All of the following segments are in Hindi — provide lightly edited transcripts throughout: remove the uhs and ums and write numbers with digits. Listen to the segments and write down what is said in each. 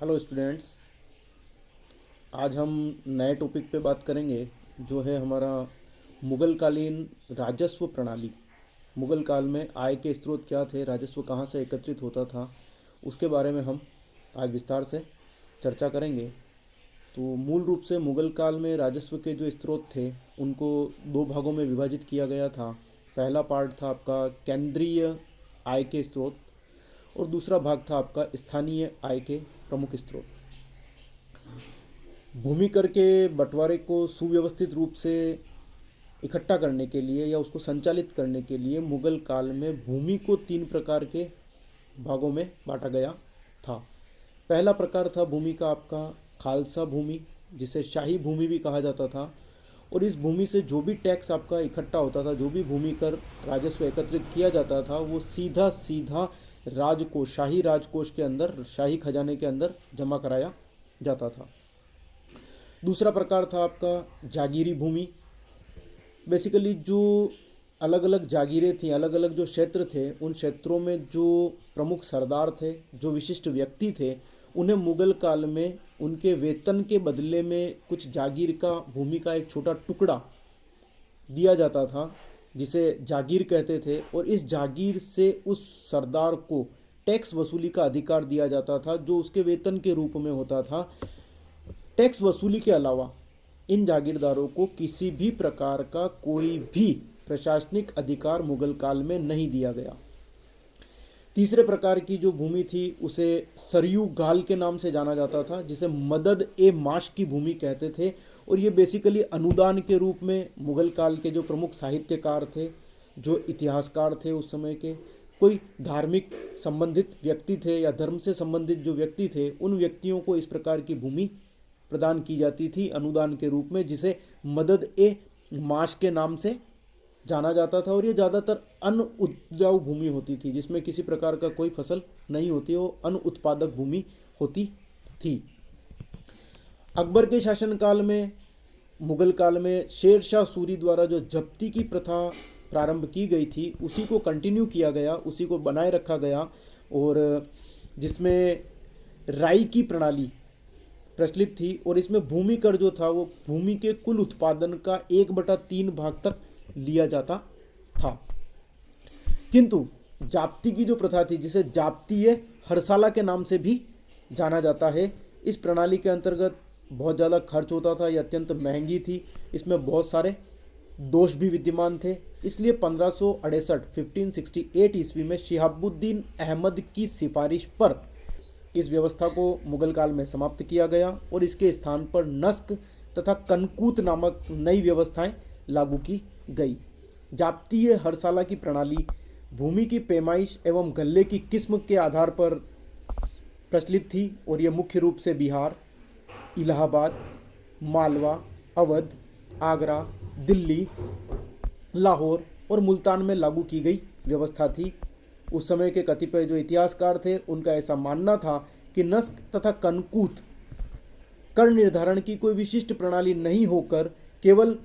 Hello students. आज हम नए टॉपिक पे बात करेंगे जो है हमारा मुगल कालीन राजस्व प्रणाली। मुगल काल में आय के स्रोत क्या थे, राजस्व कहाँ से एकत्रित होता था, उसके बारे में हम आज विस्तार से चर्चा करेंगे। तो मूल रूप से मुगल काल में राजस्व के जो स्रोत थे उनको दो भागों में विभाजित किया गया था। पहला पार्ट था आपका केंद्रीय आय के स्रोत और दूसरा भाग था आपका स्थानीय आय के प्रमुख स्रोत। भूमि कर के बंटवारे को सुव्यवस्थित रूप से इकट्ठा करने के लिए या उसको संचालित करने के लिए मुगल काल में भूमि को तीन प्रकार के भागों में बांटा गया था। पहला प्रकार था भूमि का आपका खालसा भूमि, जिसे शाही भूमि भी कहा जाता था। और इस भूमि से जो भी टैक्स आपका इकट्ठा होता था, जो भी भूमि कर राजस्व एकत्रित किया जाता था, वो सीधा सीधा राजकोष, शाही राजकोष के अंदर, शाही खजाने के अंदर जमा कराया जाता था। दूसरा प्रकार था आपका जागीरी भूमि। बेसिकली जो अलग अलग जागीरें थी, अलग अलग जो क्षेत्र थे, उन क्षेत्रों में जो प्रमुख सरदार थे, जो विशिष्ट व्यक्ति थे, उन्हें मुगल काल में उनके वेतन के बदले में कुछ जागीर का, भूमि का एक छोटा टुकड़ा दिया जाता था, जिसे जागीर कहते थे। और इस जागीर से उस सरदार को टैक्स वसूली का अधिकार दिया जाता था, जो उसके वेतन के रूप में होता था। टैक्स वसूली के अलावा इन जागीरदारों को किसी भी प्रकार का कोई भी प्रशासनिक अधिकार मुगल काल में नहीं दिया गया। तीसरे प्रकार की जो भूमि थी उसे सरयू गाल के नाम से जाना जाता था, जिसे मदद ए माश की भूमि कहते थे। और ये बेसिकली अनुदान के रूप में मुगल काल के जो प्रमुख साहित्यकार थे, जो इतिहासकार थे उस समय के, कोई धार्मिक संबंधित व्यक्ति थे या धर्म से संबंधित जो व्यक्ति थे, उन व्यक्तियों को इस प्रकार की भूमि प्रदान की जाती थी अनुदान के रूप में, जिसे मदद ए माश के नाम से जाना जाता था। और ये ज़्यादातर अन्न उपजाऊ भूमि होती थी, जिसमें किसी प्रकार का कोई फसल नहीं होती, वो अन्न उत्पादक भूमि होती थी। अकबर के शासनकाल में, मुगल काल में शेर शाह सूरी द्वारा जो जब्ती की प्रथा प्रारंभ की गई थी, उसी को कंटिन्यू किया गया, उसी को बनाए रखा गया। और जिसमें राई की प्रणाली प्रचलित थी। और इसमें भूमि कर जो था वो भूमि के कुल उत्पादन का 1/3 भाग तक लिया जाता था। किंतु जाप्ती की जो प्रथा थी, जिसे जाप्तीय हरसाला के नाम से भी जाना जाता है, इस प्रणाली के अंतर्गत बहुत ज़्यादा खर्च होता था, ये अत्यंत महंगी थी, इसमें बहुत सारे दोष भी विद्यमान थे। इसलिए 1568 ईस्वी में शिहाबुद्दीन अहमद की सिफारिश पर इस व्यवस्था को मुगल काल में समाप्त किया गया और इसके स्थान पर नस्क तथा कनकूत नामक नई व्यवस्थाएं लागू की गई। जाप्तीय हरसाला की प्रणाली भूमि की पैमाइश एवं गल्ले की किस्म के आधार पर प्रचलित थी और यह मुख्य रूप से बिहार, इलाहाबाद, मालवा, अवध, आगरा, दिल्ली, लाहौर और मुल्तान में लागू की गई व्यवस्था थी। उस समय के कतिपय जो इतिहासकार थे, उनका ऐसा मानना था कि नस्क तथा कनकूत कर निर्धारण की कोई विशिष्ट प्रणाली नहीं होकर केवल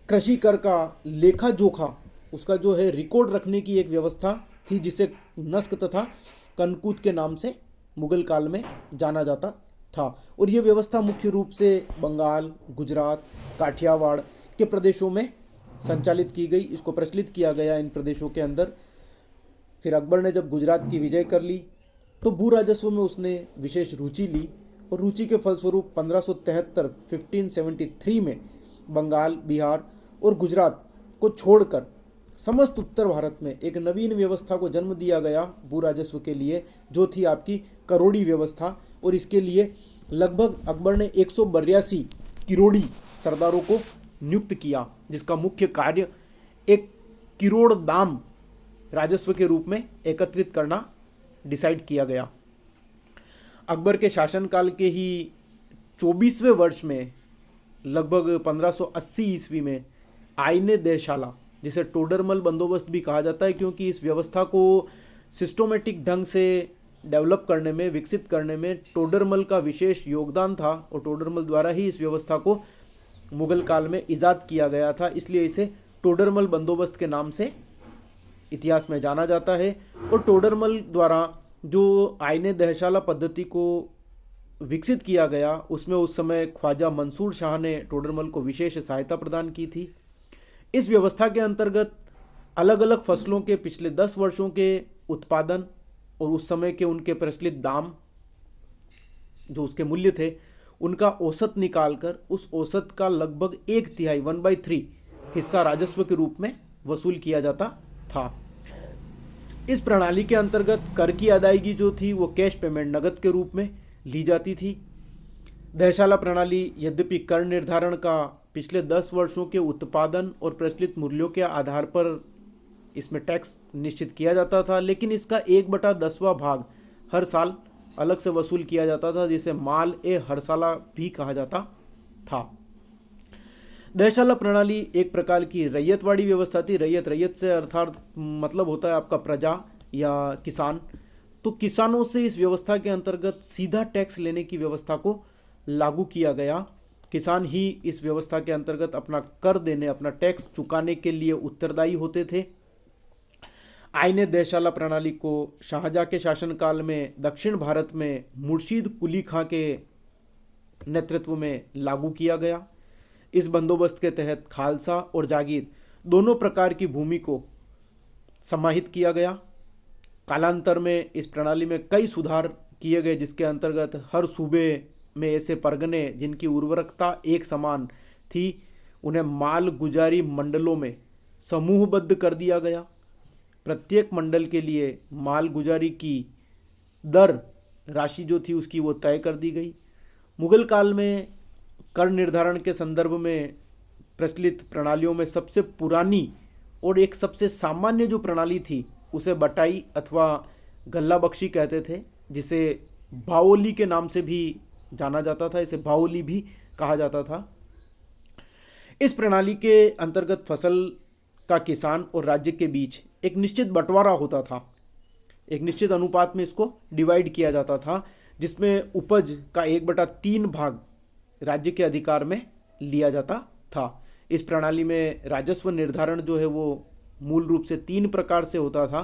कृषि कर का लेखा जोखा, उसका जो है रिकॉर्ड रखने की एक व्यवस्था थी, जिसे नस्क तथा कनकूत के नाम से मुगल काल में जाना जाता था। और ये व्यवस्था मुख्य रूप से बंगाल, गुजरात, काठियावाड़ के प्रदेशों में संचालित की गई, इसको प्रचलित किया गया इन प्रदेशों के अंदर। फिर अकबर ने जब गुजरात की विजय कर ली तो भू राजस्व में उसने विशेष रुचि ली और रुचि के फलस्वरूप 1573 में बंगाल, बिहार और गुजरात को छोड़कर समस्त उत्तर भारत में एक नवीन व्यवस्था को जन्म दिया गया भू राजस्व के लिए, जो थी आपकी करोड़ी व्यवस्था। और इसके लिए लगभग अकबर ने 182 किरोड़ी सरदारों को नियुक्त किया, जिसका मुख्य कार्य 1 करोड़ दाम राजस्व के रूप में एकत्रित करना डिसाइड किया गया। अकबर के शासनकाल के ही 24वें वर्ष में, लगभग 1580 ईस्वी में, आईने देशाला, जिसे टोडरमल बंदोबस्त भी कहा जाता है, क्योंकि इस व्यवस्था को सिस्टोमेटिक ढंग से डेवलप करने में, विकसित करने में टोडरमल का विशेष योगदान था और टोडरमल द्वारा ही इस व्यवस्था को मुगल काल में इजाद किया गया था। इसलिए इसे टोडरमल बंदोबस्त के नाम से इतिहास में जाना जाता है। और टोडरमल द्वारा जो आईने दहशाला पद्धति को विकसित किया गया उसमें उस समय ख्वाजा मंसूर शाह ने टोडरमल को विशेष सहायता प्रदान की थी। इस व्यवस्था के अंतर्गत अलग अलग फसलों के पिछले 10 वर्षों के उत्पादन और उस समय के उनके प्रचलित दाम जो उसके मूल्य थे उनका औसत निकालकर उस औसत का लगभग 1/3 1/3 हिस्सा राजस्व के रूप में वसूल किया जाता था। इस प्रणाली के अंतर्गत कर की अदायगी जो थी वो कैश पेमेंट नगद के रूप में ली जाती थी। दहशाला प्रणाली यद्यपि कर निर्धारण का पिछले 10 वर्षों के उत्पादन और प्रचलित मूल्यों के आधार पर इसमें टैक्स निश्चित किया जाता था, लेकिन इसका 1/10वां भाग हर साल अलग से वसूल किया जाता था, जिसे माल ए हरसाला भी कहा जाता था। दहशाला प्रणाली एक प्रकार की रैयतवाड़ी व्यवस्था थी। रैयत से अर्थात मतलब होता है आपका प्रजा या किसान। तो किसानों से इस व्यवस्था के अंतर्गत सीधा टैक्स लेने की व्यवस्था को लागू किया गया। किसान ही इस व्यवस्था के अंतर्गत अपना कर देने, अपना टैक्स चुकाने के लिए उत्तरदायी होते थे। आईने दहशाला प्रणाली को शाहजहाँ के शासनकाल में दक्षिण भारत में मुर्शीद कुली खां के नेतृत्व में लागू किया गया। इस बंदोबस्त के तहत खालसा और जागीर दोनों प्रकार की भूमि को समाहित किया गया। कालांतर में इस प्रणाली में कई सुधार किए गए, जिसके अंतर्गत हर सूबे में ऐसे परगने जिनकी उर्वरकता एक समान थी उन्हें माल गुजारी मंडलों में समूहबद्ध कर दिया गया। प्रत्येक मंडल के लिए माल गुजारी की दर राशि जो थी उसकी वो तय कर दी गई। मुगल काल में कर निर्धारण के संदर्भ में प्रचलित प्रणालियों में सबसे पुरानी और एक सबसे सामान्य जो प्रणाली थी उसे बटाई अथवा गल्ला बख्शी कहते थे, जिसे भाओली के नाम से भी जाना जाता था। इसे भाओली भी कहा जाता था। इस प्रणाली के अंतर्गत फसल का किसान और राज्य के बीच एक निश्चित बंटवारा होता था। एक निश्चित अनुपात में इसको डिवाइड किया जाता था, जिसमें उपज का 1/3 भाग राज्य के अधिकार में लिया जाता था। इस प्रणाली में राजस्व निर्धारण जो है वो मूल रूप से 3 प्रकार से होता था।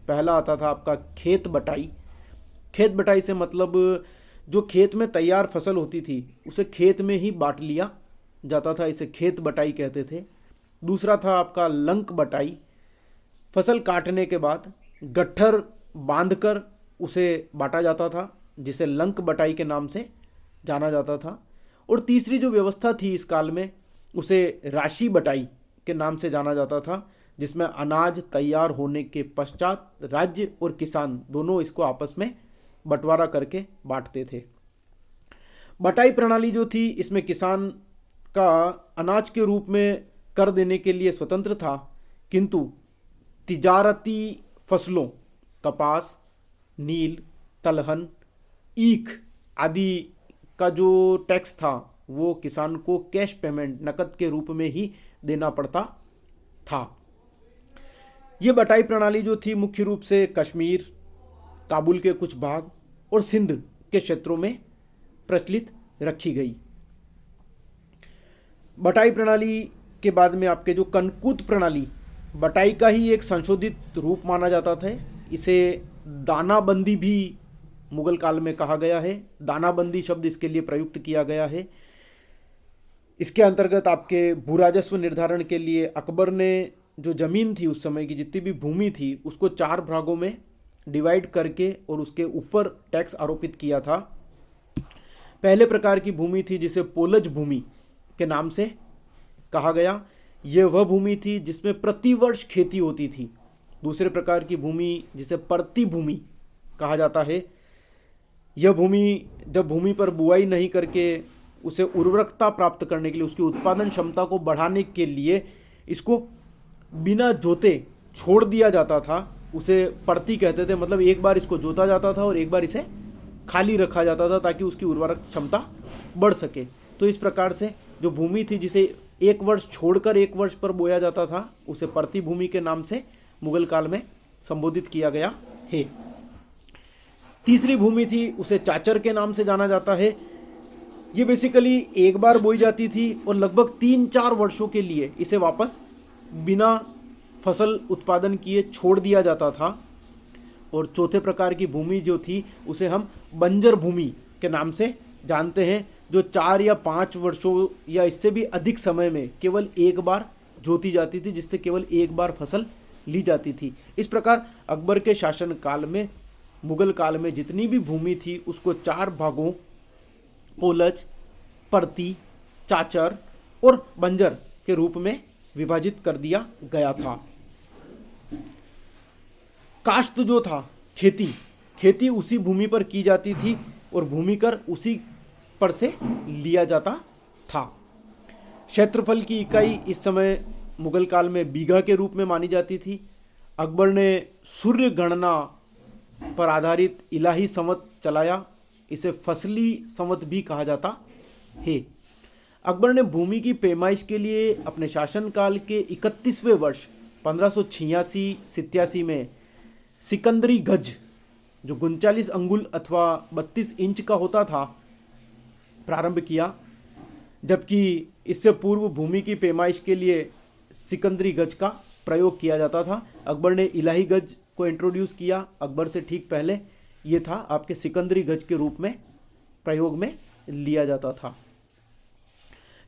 पहला आता था आपका खेत बटाई। खेत बटाई से मतलब जो खेत में तैयार फसल होती थी उसे खेत में ही बांट लिया जाता था, इसे खेत बटाई कहते थे। दूसरा था आपका लंक बटाई। फसल काटने के बाद गट्ठर बांधकर उसे बांटा जाता था, जिसे लंक बटाई के नाम से जाना जाता था। और तीसरी जो व्यवस्था थी इस काल में उसे राशि बटाई के नाम से जाना जाता था, जिसमें अनाज तैयार होने के पश्चात राज्य और किसान दोनों इसको आपस में बंटवारा करके बांटते थे। बटाई प्रणाली जो थी इसमें किसान का अनाज के रूप में कर देने के लिए स्वतंत्र था, किंतु तिजारती फसलों कपास, नील, तलहन, ईख आदि का जो टैक्स था वो किसान को कैश पेमेंट नकद के रूप में ही देना पड़ता था। ये बटाई प्रणाली जो थी मुख्य रूप से कश्मीर, काबुल के कुछ भाग और सिंध के क्षेत्रों में प्रचलित रखी गई। बटाई प्रणाली के बाद में आपके जो कनकूत प्रणाली बटाई का ही एक संशोधित रूप माना जाता था। इसे दानाबंदी भी मुगल काल में कहा गया है। दानाबंदी शब्द इसके लिए प्रयुक्त किया गया है। इसके अंतर्गत आपके भूराजस्व निर्धारण के लिए अकबर ने जो जमीन थी उस समय की जितनी भी भूमि थी उसको 4 भागों में डिवाइड करके और उसके ऊपर टैक्स आरोपित किया था। पहले प्रकार की भूमि थी जिसे पोलज भूमि के नाम से कहा गया। यह वह भूमि थी जिसमें प्रतिवर्ष खेती होती थी। दूसरे प्रकार की भूमि जिसे परती भूमि कहा जाता है, यह भूमि जब भूमि पर बुआई नहीं करके उसे उर्वरकता प्राप्त करने के लिए, उसकी उत्पादन क्षमता को बढ़ाने के लिए इसको बिना जोते छोड़ दिया जाता था, उसे परती कहते थे। मतलब एक बार इसको जोता जाता था और एक बार इसे खाली रखा जाता था ताकि उसकी उर्वरक क्षमता बढ़ सके। तो इस प्रकार से जो भूमि थी जिसे एक वर्ष छोड़कर एक वर्ष पर बोया जाता था उसे परती भूमि के नाम से मुगल काल में संबोधित किया गया है। तीसरी भूमि थी उसे चाचर के नाम से जाना जाता है। ये बेसिकली एक बार बोई जाती थी और लगभग 3-4 वर्षों के लिए इसे वापस बिना फसल उत्पादन किए छोड़ दिया जाता था। और चौथे प्रकार की भूमि जो थी उसे हम बंजर भूमि के नाम से जानते हैं, जो 4 या 5 वर्षों या इससे भी अधिक समय में केवल एक बार जोती जाती थी, जिससे केवल एक बार फसल ली जाती थी। इस प्रकार अकबर के शासन काल में, मुगल काल में जितनी भी भूमि थी उसको 4 भागों, ओलच, परती, चाचर और बंजर के रूप में विभाजित कर दिया गया था। काश्त जो था, खेती उसी भूमि पर की जाती थी और भूमि कर उसी पर से लिया जाता था। क्षेत्रफल की इकाई इस समय मुगल काल में बीघा के रूप में मानी जाती थी। अकबर ने सूर्य गणना पर आधारित इलाही संवत चलाया, इसे फसली संवत भी कहा जाता है। अकबर ने भूमि की पैमाइश के लिए अपने शासनकाल के 31वें वर्ष 1586-87 में सिकंदरी गज, जो 39 अंगुल अथवा 32 इंच का होता था, प्रारंभ किया, जबकि इससे पूर्व भूमि की पैमाइश के लिए सिकंदरी गज का प्रयोग किया जाता था। अकबर ने इलाही गज को इंट्रोड्यूस किया। अकबर से ठीक पहले ये था आपके सिकंदरी गज के रूप में प्रयोग में लिया जाता था।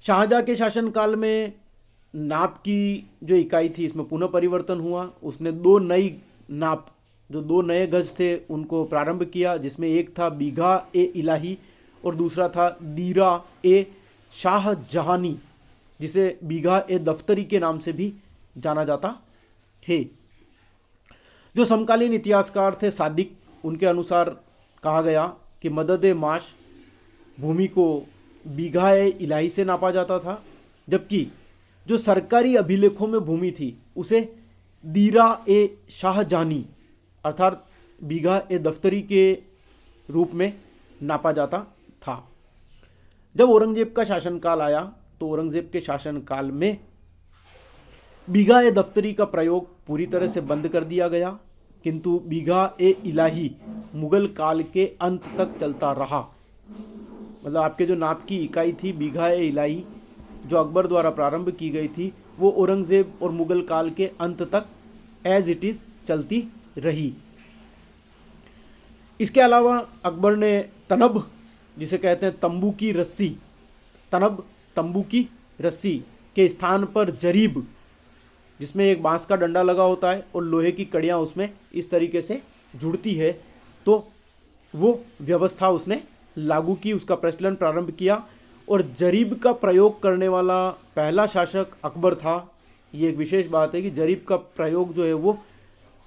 शाहजहां के शासनकाल में नाप की जो इकाई थी इसमें पुनः परिवर्तन हुआ। उसने 2 नई नाप, जो 2 नए गज थे उनको प्रारंभ किया, जिसमें एक था बीघा ए इलाही और दूसरा था दीरा ए शाहजहानी, जिसे बीघा ए दफ्तरी के नाम से भी जाना जाता है। जो समकालीन इतिहासकार थे सादिक, उनके अनुसार कहा गया कि मदद ए माश भूमि को बीघा ए इलाही से नापा जाता था, जबकि जो सरकारी अभिलेखों में भूमि थी उसे दीरा ए शाहजहानी अर्थात बीघा ए दफ्तरी के रूप में नापा जाता था। जब औरंगजेब का शासनकाल आया तो औरंगजेब के शासनकाल में बीघा ए दफ्तरी का प्रयोग पूरी तरह से बंद कर दिया गया, किंतु बीघा ए इलाही मुगल काल के अंत तक चलता रहा। मतलब आपके जो नाप की इकाई थी बीघा ए इलाही, जो अकबर द्वारा प्रारंभ की गई थी, वो औरंगजेब और मुगल काल के अंत तक एज इट इज़ चलती रही। इसके अलावा अकबर ने तनब, जिसे कहते हैं तंबू की रस्सी, तनब तंबू की रस्सी के स्थान पर जरीब, जिसमें एक बांस का डंडा लगा होता है और लोहे की कड़ियाँ उसमें इस तरीके से जुड़ती है, तो वो व्यवस्था उसने लागू की, उसका प्रचलन प्रारंभ किया। और जरीब का प्रयोग करने वाला पहला शासक अकबर था। ये एक विशेष बात है कि जरीब का प्रयोग जो है वो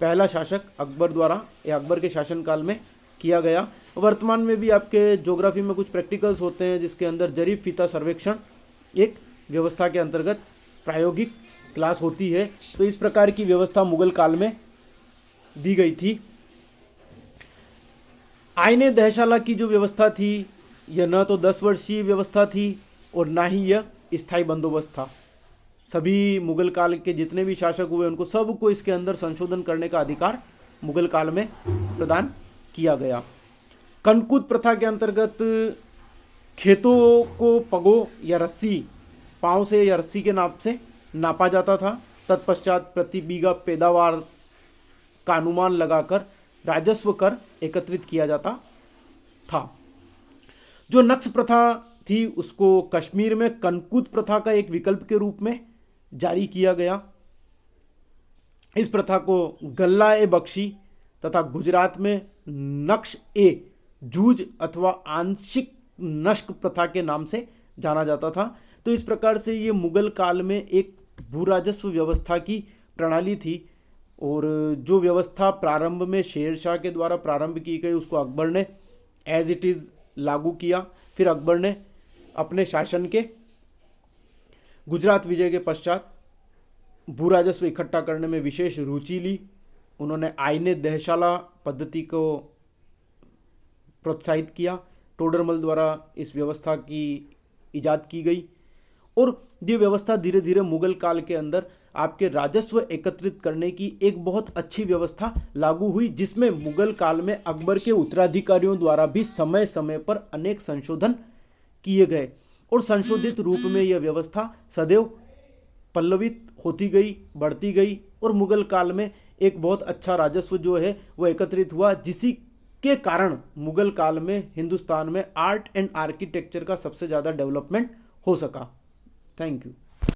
पहला शासक अकबर द्वारा या अकबर के शासनकाल में किया गया। वर्तमान में भी आपके ज्योग्राफी में कुछ प्रैक्टिकल्स होते हैं जिसके अंदर जरीब फीता सर्वेक्षण एक व्यवस्था के अंतर्गत प्रायोगिक क्लास होती है। तो इस प्रकार की व्यवस्था मुगल काल में दी गई थी। आईने दहशाला की जो व्यवस्था थी यह न तो 10 वर्षीय व्यवस्था थी और ना ही यह स्थायी बंदोबस्त था। सभी मुगल काल के जितने भी शासक हुए उनको सबको इसके अंदर संशोधन करने का अधिकार मुगल काल में प्रदान किया गया। कनकुत प्रथा के अंतर्गत खेतों को पगों या रस्सी, पाँव से या रस्सी के नाप से नापा जाता था। तत्पश्चात प्रति बीघा पैदावार का अनुमान लगाकर राजस्व कर एकत्रित किया जाता था। जो नक्श प्रथा थी उसको कश्मीर में कनकुत प्रथा का एक विकल्प के रूप में जारी किया गया। इस प्रथा को गल्ला ए बख्शी तथा गुजरात में नक्श ए जूज अथवा आंशिक नष्क प्रथा के नाम से जाना जाता था। तो इस प्रकार से ये मुगल काल में एक भूराजस्व व्यवस्था की प्रणाली थी और जो व्यवस्था प्रारंभ में शेर शाह के द्वारा प्रारंभ की गई उसको अकबर ने एज इट इज़ लागू किया। फिर अकबर ने अपने शासन के गुजरात विजय के पश्चात भूराजस्व इकट्ठा करने में विशेष रुचि ली। उन्होंने आईने दहशाला पद्धति को प्रोत्साहित किया। टोडरमल द्वारा इस व्यवस्था की इजाद की गई और ये व्यवस्था धीरे धीरे मुगल काल के अंदर आपके राजस्व एकत्रित करने की एक बहुत अच्छी व्यवस्था लागू हुई, जिसमें मुगल काल में अकबर के उत्तराधिकारियों द्वारा भी समय समय पर अनेक संशोधन किए गए और संशोधित रूप में यह व्यवस्था सदैव पल्लवित होती गई, बढ़ती गई और मुगल काल में एक बहुत अच्छा राजस्व जो है वो एकत्रित हुआ, जिसी के कारण मुगल काल में हिंदुस्तान में आर्ट एंड आर्किटेक्चर का सबसे ज़्यादा डेवलपमेंट हो सका। Thank you.